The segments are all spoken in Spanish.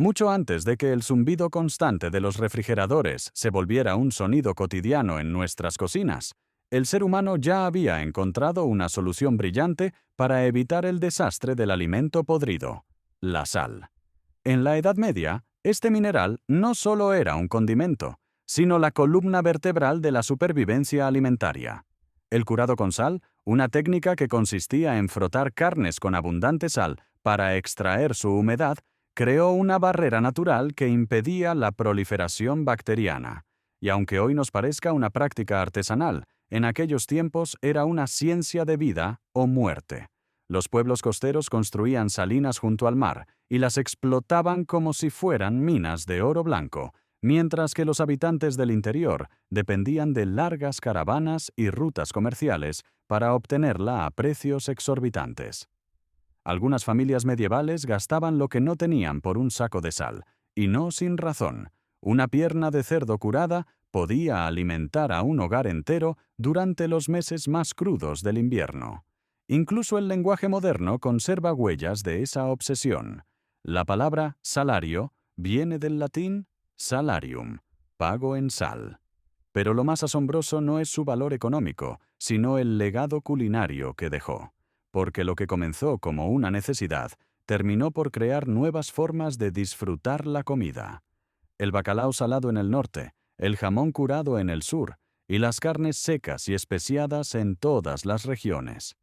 Mucho antes de que el zumbido constante de los refrigeradores se volviera un sonido cotidiano en nuestras cocinas, el ser humano ya había encontrado una solución brillante para evitar el desastre del alimento podrido: la sal. En la Edad Media, este mineral no solo era un condimento, sino la columna vertebral de la supervivencia alimentaria. El curado con sal, una técnica que consistía en frotar carnes con abundante sal para extraer su humedad, creó una barrera natural que impedía la proliferación bacteriana. Y aunque hoy nos parezca una práctica artesanal, en aquellos tiempos era una ciencia de vida o muerte. Los pueblos costeros construían salinas junto al mar y las explotaban como si fueran minas de oro blanco, mientras que los habitantes del interior dependían de largas caravanas y rutas comerciales para obtenerla a precios exorbitantes. Algunas familias medievales gastaban lo que no tenían por un saco de sal, y no sin razón. Una pierna de cerdo curada podía alimentar a un hogar entero durante los meses más crudos del invierno. Incluso el lenguaje moderno conserva huellas de esa obsesión. La palabra salario viene del latín salarium, pago en sal. Pero lo más asombroso no es su valor económico, sino el legado culinario que dejó. Porque lo que comenzó como una necesidad, terminó por crear nuevas formas de disfrutar la comida. El bacalao salado en el norte, el jamón curado en el sur, y las carnes secas y especiadas en todas las regiones.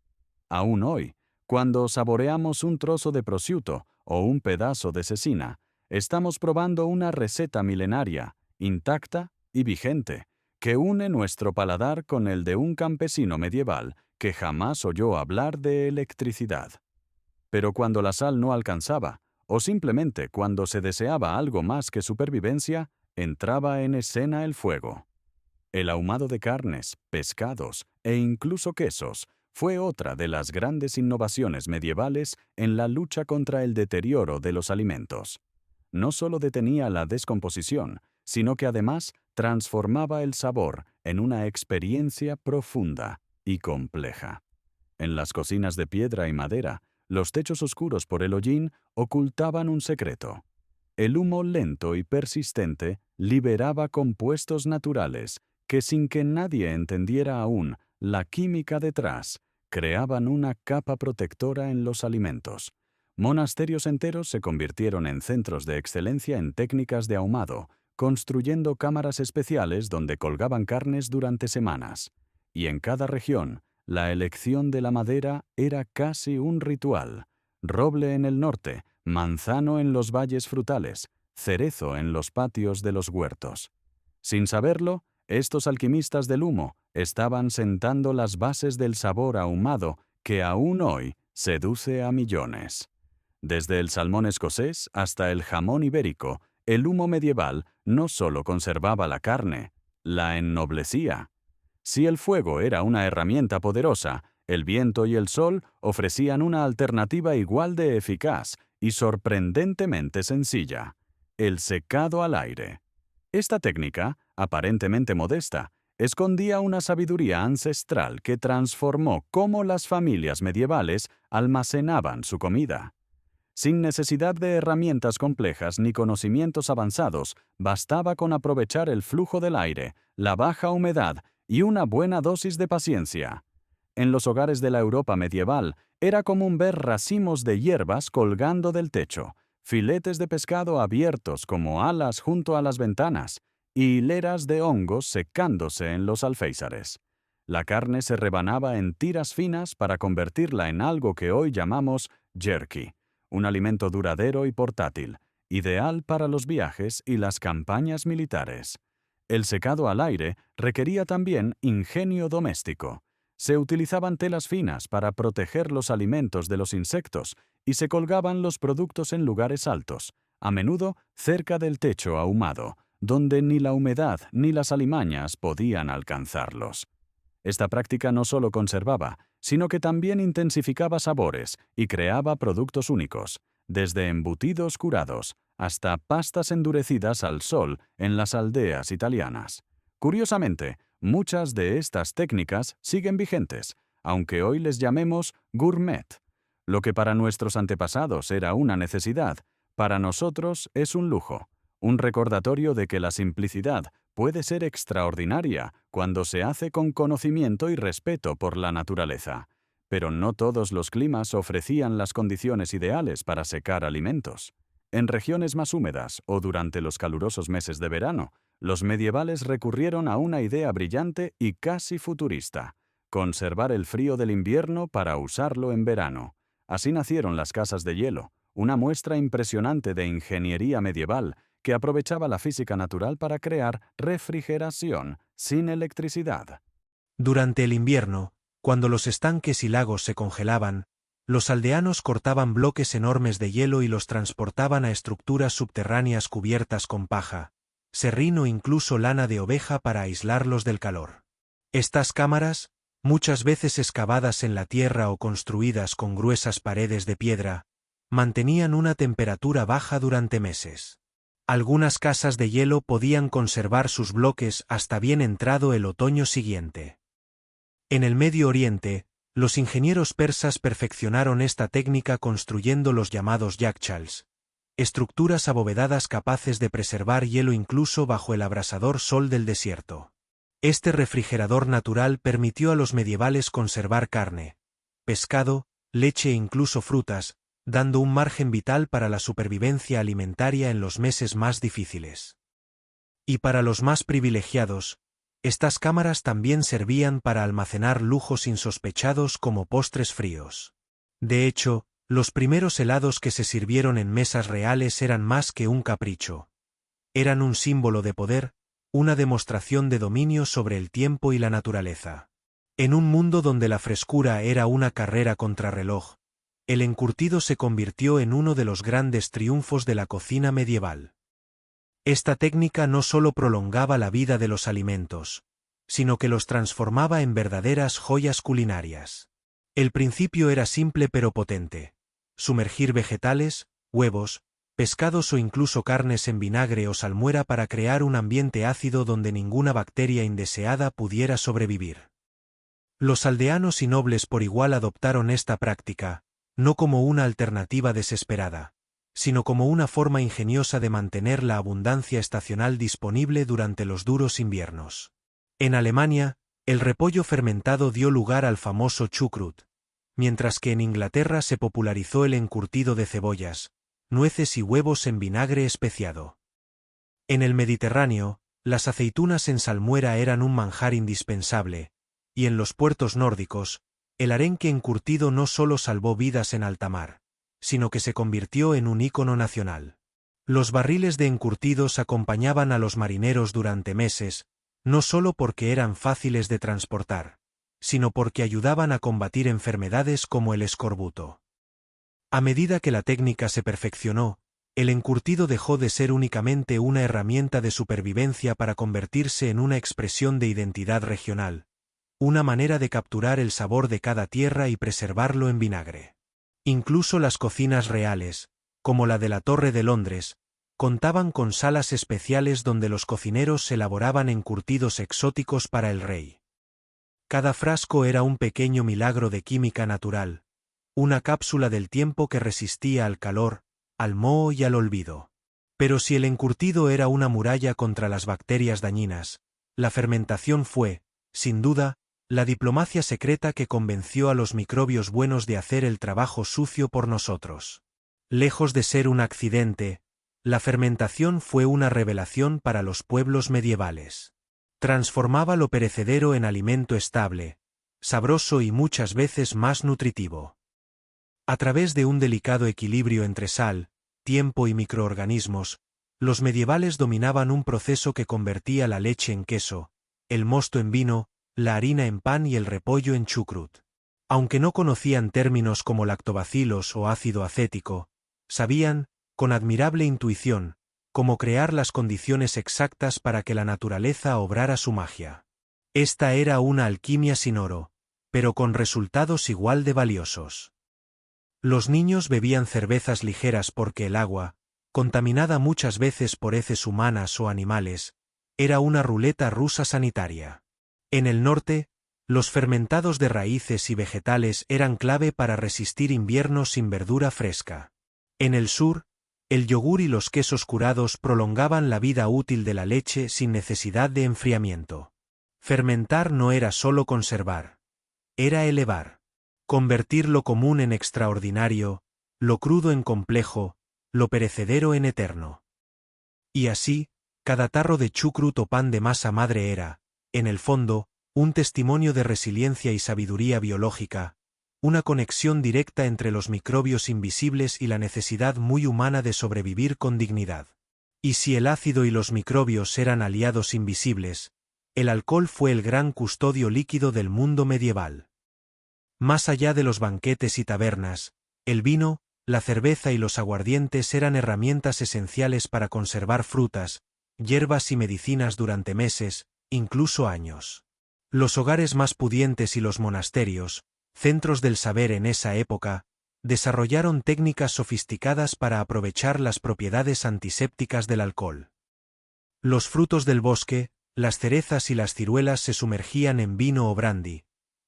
Aún hoy, cuando saboreamos un trozo de prosciutto o un pedazo de cecina, estamos probando una receta milenaria, intacta y vigente, que une nuestro paladar con el de un campesino medieval que jamás oyó hablar de electricidad. Pero cuando la sal no alcanzaba, o simplemente cuando se deseaba algo más que supervivencia, entraba en escena el fuego. El ahumado de carnes, pescados e incluso quesos fue otra de las grandes innovaciones medievales en la lucha contra el deterioro de los alimentos. No solo detenía la descomposición, sino que además transformaba el sabor en una experiencia profunda y compleja. En las cocinas de piedra y madera, los techos oscuros por el hollín ocultaban un secreto. El humo lento y persistente liberaba compuestos naturales que, sin que nadie entendiera aún la química detrás, creaban una capa protectora en los alimentos. Monasterios enteros se convirtieron en centros de excelencia en técnicas de ahumado, construyendo cámaras especiales donde colgaban carnes durante semanas. Y en cada región, la elección de la madera era casi un ritual. Roble en el norte, manzano en los valles frutales, cerezo en los patios de los huertos. Sin saberlo, estos alquimistas del humo estaban sentando las bases del sabor ahumado que aún hoy seduce a millones. Desde el salmón escocés hasta el jamón ibérico, el humo medieval no solo conservaba la carne, la ennoblecía. Si el fuego era una herramienta poderosa, el viento y el sol ofrecían una alternativa igual de eficaz y sorprendentemente sencilla: el secado al aire. Esta técnica, aparentemente modesta, escondía una sabiduría ancestral que transformó cómo las familias medievales almacenaban su comida. Sin necesidad de herramientas complejas ni conocimientos avanzados, bastaba con aprovechar el flujo del aire, la baja humedad y una buena dosis de paciencia. En los hogares de la Europa medieval, era común ver racimos de hierbas colgando del techo, filetes de pescado abiertos como alas junto a las ventanas, y hileras de hongos secándose en los alféizares. La carne se rebanaba en tiras finas para convertirla en algo que hoy llamamos jerky, un alimento duradero y portátil, ideal para los viajes y las campañas militares. El secado al aire requería también ingenio doméstico. Se utilizaban telas finas para proteger los alimentos de los insectos y se colgaban los productos en lugares altos, a menudo cerca del techo ahumado, donde ni la humedad ni las alimañas podían alcanzarlos. Esta práctica no solo conservaba, sino que también intensificaba sabores y creaba productos únicos, desde embutidos curados hasta pastas endurecidas al sol en las aldeas italianas. Curiosamente, muchas de estas técnicas siguen vigentes, aunque hoy les llamemos gourmet. Lo que para nuestros antepasados era una necesidad, Para nosotros es un lujo, un recordatorio de que la simplicidad puede ser extraordinaria cuando se hace con conocimiento y respeto por la naturaleza. Pero no todos los climas ofrecían las condiciones ideales para secar alimentos. En regiones más húmedas o durante los calurosos meses de verano, los medievales recurrieron a una idea brillante y casi futurista: conservar el frío del invierno para usarlo en verano. Así nacieron las casas de hielo, una muestra impresionante de ingeniería medieval que aprovechaba la física natural para crear refrigeración sin electricidad. Durante el invierno, cuando los estanques y lagos se congelaban, los aldeanos cortaban bloques enormes de hielo y los transportaban a estructuras subterráneas cubiertas con paja, serrín o incluso lana de oveja para aislarlos del calor. Estas cámaras, muchas veces excavadas en la tierra o construidas con gruesas paredes de piedra, mantenían una temperatura baja durante meses. Algunas casas de hielo podían conservar sus bloques hasta bien entrado el otoño siguiente. En el Medio Oriente, los ingenieros persas perfeccionaron esta técnica construyendo los llamados yakchals, estructuras abovedadas capaces de preservar hielo incluso bajo el abrasador sol del desierto. Este refrigerador natural permitió a los medievales conservar carne, pescado, leche e incluso frutas, dando un margen vital para la supervivencia alimentaria en los meses más difíciles. Y para los más privilegiados, estas cámaras también servían para almacenar lujos insospechados como postres fríos. De hecho, los primeros helados que se sirvieron en mesas reales eran más que un capricho. Eran un símbolo de poder, una demostración de dominio sobre el tiempo y la naturaleza. En un mundo donde la frescura era una carrera contrarreloj, el encurtido se convirtió en uno de los grandes triunfos de la cocina medieval. Esta técnica no solo prolongaba la vida de los alimentos, sino que los transformaba en verdaderas joyas culinarias. El principio era simple pero potente: sumergir vegetales, huevos, pescados o incluso carnes en vinagre o salmuera para crear un ambiente ácido donde ninguna bacteria indeseada pudiera sobrevivir. Los aldeanos y nobles por igual adoptaron esta práctica, no como una alternativa desesperada, sino como una forma ingeniosa de mantener la abundancia estacional disponible durante los duros inviernos. En Alemania, el repollo fermentado dio lugar al famoso chucrut, mientras que en Inglaterra se popularizó el encurtido de cebollas, nueces y huevos en vinagre especiado. En el Mediterráneo, las aceitunas en salmuera eran un manjar indispensable, y en los puertos nórdicos, el arenque encurtido no solo salvó vidas en alta mar, sino que se convirtió en un ícono nacional. Los barriles de encurtidos acompañaban a los marineros durante meses, no solo porque eran fáciles de transportar, sino porque ayudaban a combatir enfermedades como el escorbuto. A medida que la técnica se perfeccionó, el encurtido dejó de ser únicamente una herramienta de supervivencia para convertirse en una expresión de identidad regional, una manera de capturar el sabor de cada tierra y preservarlo en vinagre. Incluso las cocinas reales, como la de la Torre de Londres, contaban con salas especiales donde los cocineros elaboraban encurtidos exóticos para el rey. Cada frasco era un pequeño milagro de química natural, una cápsula del tiempo que resistía al calor, al moho y al olvido. Pero si el encurtido era una muralla contra las bacterias dañinas, la fermentación fue, sin duda, la diplomacia secreta que convenció a los microbios buenos de hacer el trabajo sucio por nosotros. Lejos de ser un accidente, la fermentación fue una revelación para los pueblos medievales. Transformaba lo perecedero en alimento estable, sabroso y muchas veces más nutritivo. A través de un delicado equilibrio entre sal, tiempo y microorganismos, los medievales dominaban un proceso que convertía la leche en queso, el mosto en vino, la harina en pan y el repollo en chucrut. Aunque no conocían términos como lactobacilos o ácido acético, sabían, con admirable intuición, cómo crear las condiciones exactas para que la naturaleza obrara su magia. Esta era una alquimia sin oro, pero con resultados igual de valiosos. Los niños bebían cervezas ligeras porque el agua, contaminada muchas veces por heces humanas o animales, era una ruleta rusa sanitaria. En el norte, los fermentados de raíces y vegetales eran clave para resistir inviernos sin verdura fresca. En el sur, El yogur y los quesos curados prolongaban la vida útil de la leche sin necesidad de enfriamiento. Fermentar no era solo conservar. Era elevar. Convertir lo común en extraordinario, lo crudo en complejo, lo perecedero en eterno. Y así, cada tarro de chucrut o pan de masa madre era, en el fondo, un testimonio de resiliencia y sabiduría biológica, una conexión directa entre los microbios invisibles y la necesidad muy humana de sobrevivir con dignidad. Y si el ácido y los microbios eran aliados invisibles, el alcohol fue el gran custodio líquido del mundo medieval. Más allá de los banquetes y tabernas, el vino, la cerveza y los aguardientes eran herramientas esenciales para conservar frutas, hierbas y medicinas durante meses, incluso años. Los hogares más pudientes y los monasterios, centros del saber en esa época, desarrollaron técnicas sofisticadas para aprovechar las propiedades antisépticas del alcohol. Los frutos del bosque, las cerezas y las ciruelas se sumergían en vino o brandy,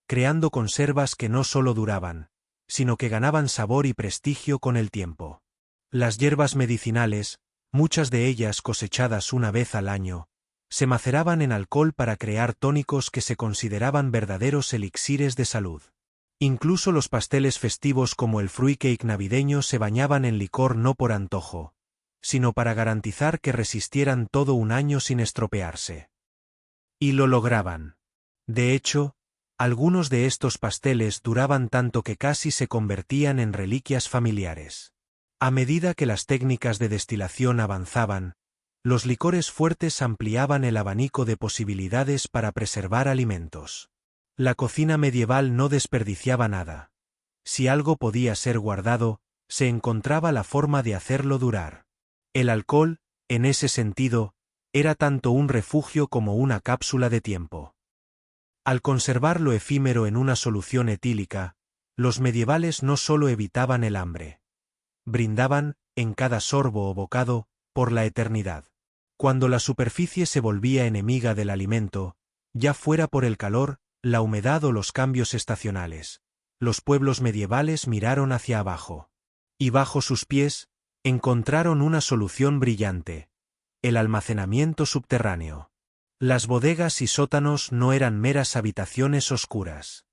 creando conservas que no solo duraban, sino que ganaban sabor y prestigio con el tiempo. Las hierbas medicinales, muchas de ellas cosechadas una vez al año, se maceraban en alcohol para crear tónicos que se consideraban verdaderos elixires de salud. Incluso los pasteles festivos como el fruitcake navideño se bañaban en licor no por antojo, sino para garantizar que resistieran todo un año sin estropearse. Y lo lograban. De hecho, algunos de estos pasteles duraban tanto que casi se convertían en reliquias familiares. A medida que las técnicas de destilación avanzaban, los licores fuertes ampliaban el abanico de posibilidades para preservar alimentos. La cocina medieval no desperdiciaba nada. Si algo podía ser guardado, se encontraba la forma de hacerlo durar. El alcohol, en ese sentido, era tanto un refugio como una cápsula de tiempo. Al conservar lo efímero en una solución etílica, los medievales no solo evitaban el hambre. Brindaban, en cada sorbo o bocado, por la eternidad. Cuando la superficie se volvía enemiga del alimento, ya fuera por el calor, la humedad o los cambios estacionales, los pueblos medievales miraron hacia abajo. Y bajo sus pies, encontraron una solución brillante: el almacenamiento subterráneo. Las bodegas y sótanos no eran meras habitaciones oscuras.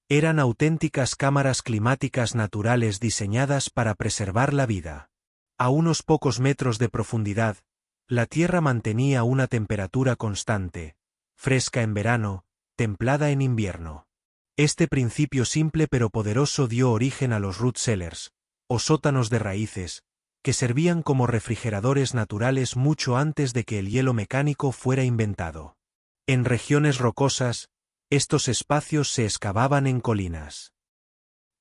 Eran auténticas cámaras climáticas naturales diseñadas para preservar la vida. A unos pocos metros de profundidad, la tierra mantenía una temperatura constante, fresca en verano, templada en invierno. Este principio simple pero poderoso dio origen a los root cellars, o sótanos de raíces, que servían como refrigeradores naturales mucho antes de que el hielo mecánico fuera inventado. En regiones rocosas, estos espacios se excavaban en colinas.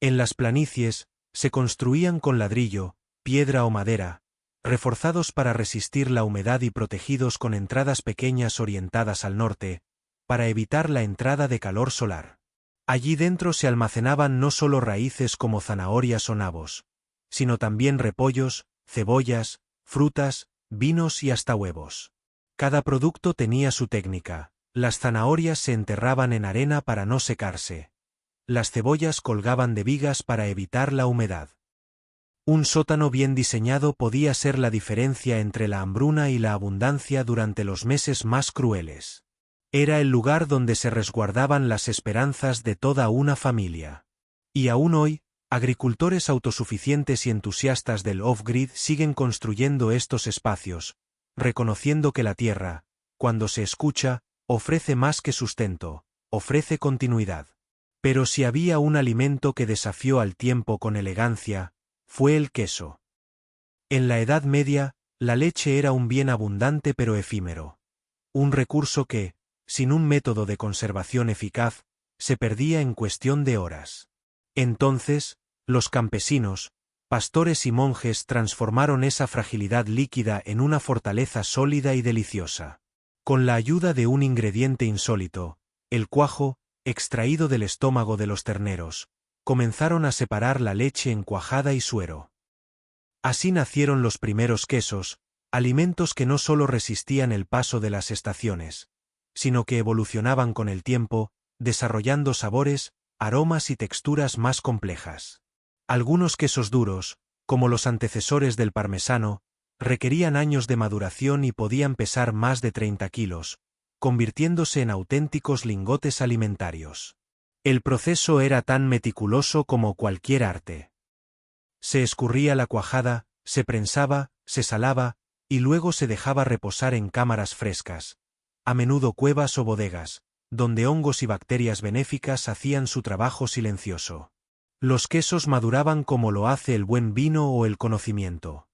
En las planicies, se construían con ladrillo, piedra o madera, reforzados para resistir la humedad y protegidos con entradas pequeñas orientadas al norte, para evitar la entrada de calor solar. Allí dentro se almacenaban no solo raíces como zanahorias o nabos, sino también repollos, cebollas, frutas, vinos y hasta huevos. Cada producto tenía su técnica. Las zanahorias se enterraban en arena para no secarse. Las cebollas colgaban de vigas para evitar la humedad. Un sótano bien diseñado podía ser la diferencia entre la hambruna y la abundancia durante los meses más crueles. Era el lugar donde se resguardaban las esperanzas de toda una familia. Y aún hoy, agricultores autosuficientes y entusiastas del off-grid siguen construyendo estos espacios, reconociendo que la tierra, cuando se escucha, ofrece más que sustento, ofrece continuidad. Pero si había un alimento que desafió al tiempo con elegancia, fue el queso. En la Edad Media, la leche era un bien abundante pero efímero. Un recurso que, sin un método de conservación eficaz, se perdía en cuestión de horas. Entonces, los campesinos, pastores y monjes transformaron esa fragilidad líquida en una fortaleza sólida y deliciosa. Con la ayuda de un ingrediente insólito, el cuajo, extraído del estómago de los terneros, comenzaron a separar la leche en cuajada y suero. Así nacieron los primeros quesos, alimentos que no solo resistían el paso de las estaciones, sino que evolucionaban con el tiempo, desarrollando sabores, aromas y texturas más complejas. Algunos quesos duros, como los antecesores del parmesano, requerían años de maduración y podían pesar más de 30 kilos, convirtiéndose en auténticos lingotes alimentarios. El proceso era tan meticuloso como cualquier arte. Se escurría la cuajada, se prensaba, se salaba, y luego se dejaba reposar en cámaras frescas, a menudo cuevas o bodegas, donde hongos y bacterias benéficas hacían su trabajo silencioso. Los quesos maduraban como lo hace el buen vino o el conocimiento.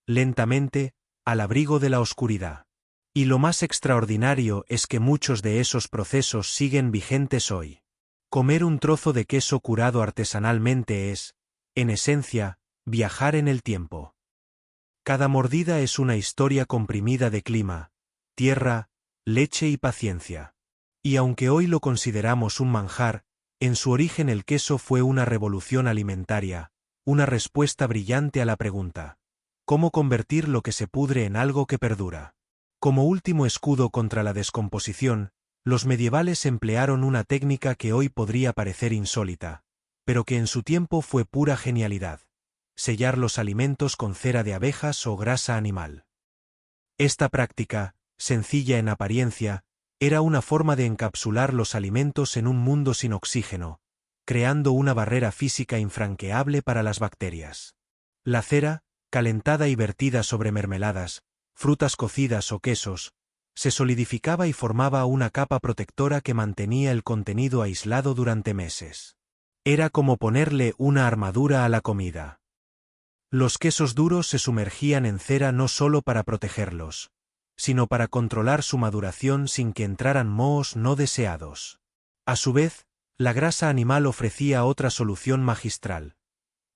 Lentamente, al abrigo de la oscuridad. Y lo más extraordinario es que muchos de esos procesos siguen vigentes hoy. Comer un trozo de queso curado artesanalmente es, en esencia, viajar en el tiempo. Cada mordida es una historia comprimida de clima, tierra, leche y paciencia. Y aunque hoy lo consideramos un manjar, en su origen el queso fue una revolución alimentaria, una respuesta brillante a la pregunta: ¿cómo convertir lo que se pudre en algo que perdura? Como último escudo contra la descomposición, los medievales emplearon una técnica que hoy podría parecer insólita, pero que en su tiempo fue pura genialidad: sellar los alimentos con cera de abejas o grasa animal. Esta práctica, sencilla en apariencia, era una forma de encapsular los alimentos en un mundo sin oxígeno, creando una barrera física infranqueable para las bacterias. La cera, calentada y vertida sobre mermeladas, frutas cocidas o quesos, se solidificaba y formaba una capa protectora que mantenía el contenido aislado durante meses. Era como ponerle una armadura a la comida. Los quesos duros se sumergían en cera no solo para protegerlos, sino para controlar su maduración sin que entraran mohos no deseados. A su vez, la grasa animal ofrecía otra solución magistral: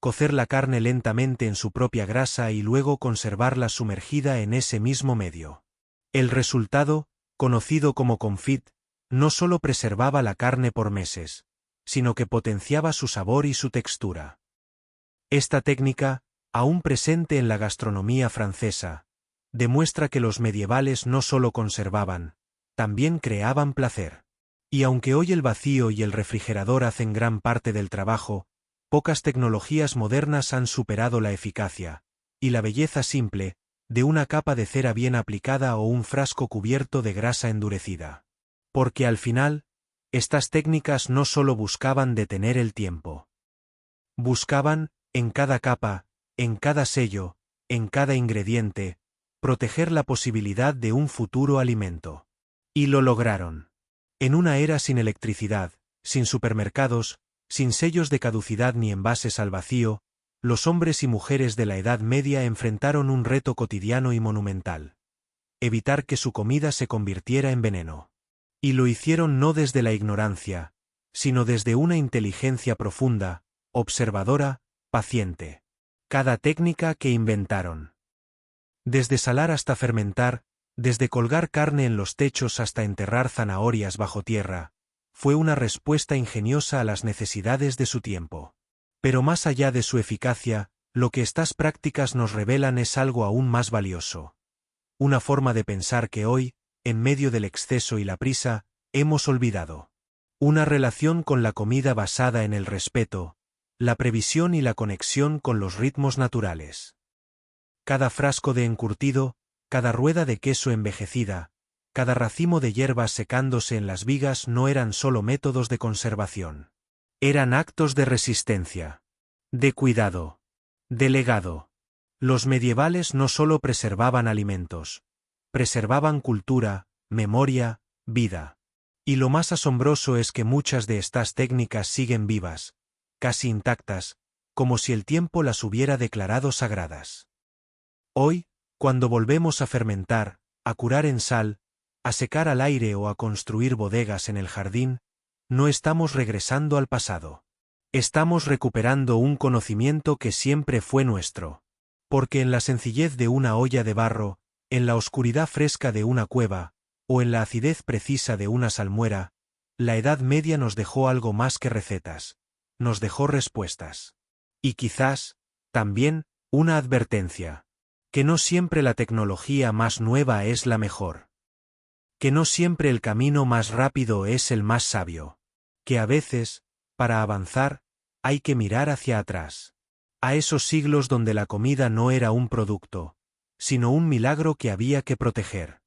cocer la carne lentamente en su propia grasa y luego conservarla sumergida en ese mismo medio. El resultado, conocido como confit, no solo preservaba la carne por meses, sino que potenciaba su sabor y su textura. Esta técnica, aún presente en la gastronomía francesa, demuestra que los medievales no solo conservaban, también creaban placer. Y aunque hoy el vacío y el refrigerador hacen gran parte del trabajo, pocas tecnologías modernas han superado la eficacia y la belleza simple de una capa de cera bien aplicada o un frasco cubierto de grasa endurecida. Porque al final, estas técnicas no solo buscaban detener el tiempo. Buscaban, en cada capa, en cada sello, en cada ingrediente, proteger la posibilidad de un futuro alimento. Y lo lograron. En una era sin electricidad, sin supermercados, sin sellos de caducidad ni envases al vacío, los hombres y mujeres de la Edad Media enfrentaron un reto cotidiano y monumental: evitar que su comida se convirtiera en veneno. Y lo hicieron no desde la ignorancia, sino desde una inteligencia profunda, observadora, paciente. Cada técnica que inventaron. Desde salar hasta fermentar, desde colgar carne en los techos hasta enterrar zanahorias bajo tierra, fue una respuesta ingeniosa a las necesidades de su tiempo. Pero más allá de su eficacia, lo que estas prácticas nos revelan es algo aún más valioso. Una forma de pensar que hoy, en medio del exceso y la prisa, hemos olvidado. Una relación con la comida basada en el respeto, la previsión y la conexión con los ritmos naturales. Cada frasco de encurtido, cada rueda de queso envejecida, cada racimo de hierbas secándose en las vigas no eran solo métodos de conservación. Eran actos de resistencia, de cuidado, de legado. Los medievales no solo preservaban alimentos, preservaban cultura, memoria, vida. Y lo más asombroso es que muchas de estas técnicas siguen vivas, casi intactas, como si el tiempo las hubiera declarado sagradas. Hoy, cuando volvemos a fermentar, a curar en sal, a secar al aire o a construir bodegas en el jardín, no estamos regresando al pasado. Estamos recuperando un conocimiento que siempre fue nuestro. Porque en la sencillez de una olla de barro, en la oscuridad fresca de una cueva, o en la acidez precisa de una salmuera, la Edad Media nos dejó algo más que recetas. Nos dejó respuestas. Y quizás, también, una advertencia. Que no siempre la tecnología más nueva es la mejor. Que no siempre el camino más rápido es el más sabio. Que a veces, para avanzar, hay que mirar hacia atrás. a esos siglos donde la comida no era un producto, sino un milagro que había que proteger.